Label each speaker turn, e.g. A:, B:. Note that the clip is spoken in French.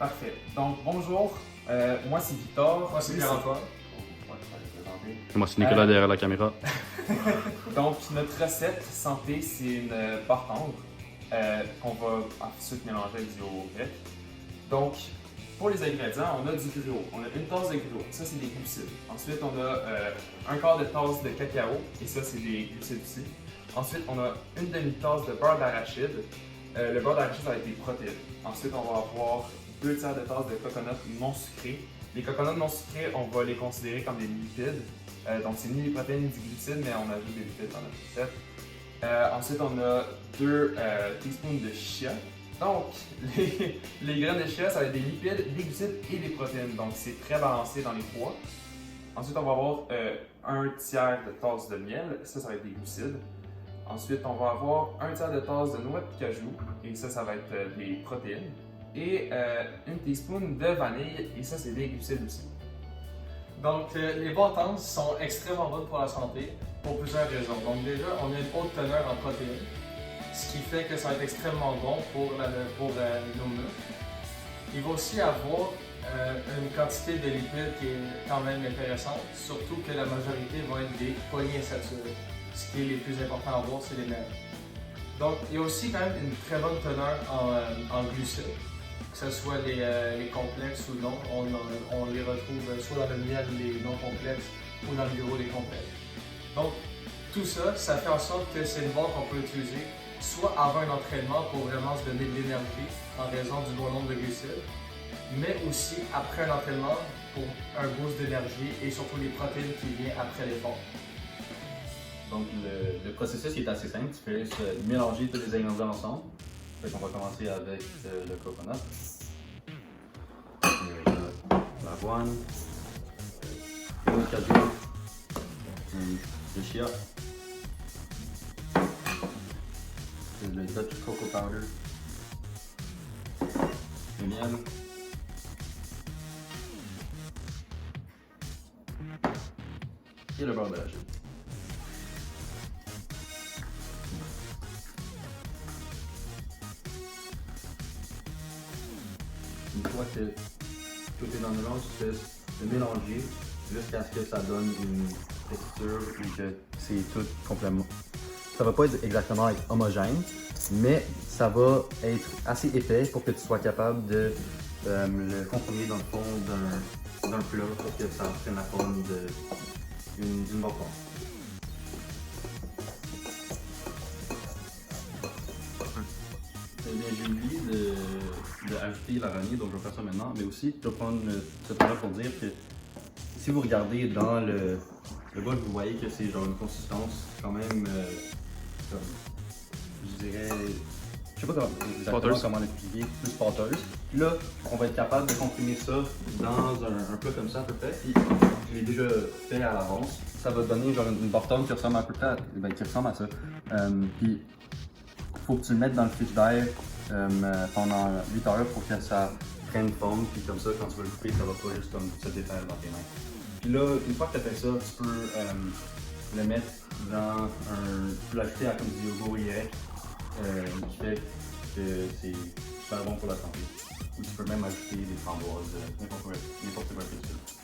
A: Parfait. Donc, bonjour. Moi, c'est Victor.
B: Moi, c'est Pierre-Antoine.
C: Moi, c'est Nicolas derrière la caméra.
A: Donc, notre recette santé, c'est une pâte tendre qu'on va ensuite mélanger avec du yogourt grec. Donc, pour les ingrédients, on a du gruau. On a une tasse de gruau. Ça, c'est des glucides. Ensuite, on a un quart de tasse de cacao. Et ça, c'est des glucides aussi. Ensuite, on a une demi-tasse de beurre d'arachide. Le beurre d'arachide, ça va être des protéines. Ensuite, on va avoir 2 tiers de tasse de coconut non sucré. Les coconuts non sucrés, on va les considérer comme des lipides. Donc, c'est ni des protéines ni des glucides, mais on ajoute des lipides dans notre recette. Ensuite, on a 2 teaspoons de chia. Donc, les graines de chia, ça va être des lipides, des glucides et des protéines. Donc, c'est très balancé dans les poids. Ensuite, on va avoir un tiers de tasse de miel. Ça va être des glucides. Ensuite, on va avoir un tiers de tasse de noix de cajou. Et ça va être des protéines. Et une teaspoon de vanille. Et ça, c'est des glucides aussi.
B: Donc, les bâtons sont extrêmement bonnes pour la santé pour plusieurs raisons. Donc, déjà, on a une haute teneur en protéines, ce qui fait que ça va être extrêmement bon pour nos muscles. Il va aussi avoir une quantité de lipides qui est quand même intéressante, surtout que la majorité vont être des polyinsaturés. Ce qui est le plus important à avoir, c'est les mêmes. Donc, il y a aussi quand même une très bonne teneur en glucides. Que ce soit les complexes ou non, on les retrouve soit dans le miel les non complexes ou dans le bureau les complexes. Donc, tout ça, ça fait en sorte que c'est une barre qu'on peut utiliser soit avant un entraînement pour vraiment se donner de l'énergie en raison du bon nombre de glucides, mais aussi après un entraînement pour un boost d'énergie et surtout les protéines qui viennent après l'effort.
C: Donc, le processus est assez simple. Tu fais juste mélanger tous les ingrédients ensemble. Fait qu'on va commencer avec le coconut, l'avoine, le cajou, le chia, le Dutch cocoa powder, le miel, et le beurre d'arachide. Une fois que tout est dans le mélange, tu fais le mélanger jusqu'à ce que ça donne une texture et que c'est tout complètement. Ça va pas être exactement être homogène, mais ça va être assez épais pour que tu sois capable de le comprimer dans le fond d'un plat pour que ça prenne la forme d'une bâton. J'ai oublié d'ajouter la vanille, donc je vais faire ça maintenant. Mais aussi, je vais prendre ce temps-là pour dire que si vous regardez dans le bol, vous voyez que c'est genre une consistance quand même, comme, je dirais, je sais pas exactement comment l'expliquer, plus pâteuse. Puis là, on va être capable de comprimer ça dans un plat comme ça à peu près. Puis je l'ai déjà fait à l'avance. Ça va donner genre une bâtonne qui ressemble à peu près qui ressemble à ça. Puis faut que tu le mettes dans le frigidaire pendant 8 heures pour que ça prenne forme, puis comme ça, quand tu vas le couper, ça va pas juste comme se défaire dans tes mains. Puis là, une fois que tu as fait ça, tu peux le mettre dans tu peux l'ajouter à comme du yogourt grec, qui fait que c'est super bon pour la santé. Ou tu peux même ajouter des framboises, n'importe quoi que tu veux.